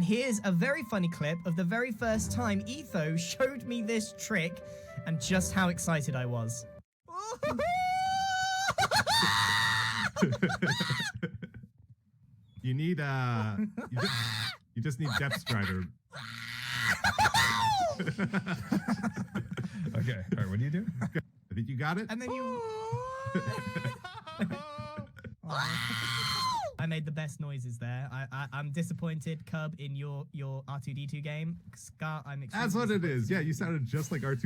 here's a very funny clip of the very first time Etho showed me this trick and just how excited I was. You need you just need depth strider. Okay, all right, what do you do? I think you got it. And then you... I made the best noises there. I'm disappointed, Cub, in your R2-D2 game. Scar, I'm extremely That's what it disappointed. is. Yeah, you sounded just like R2.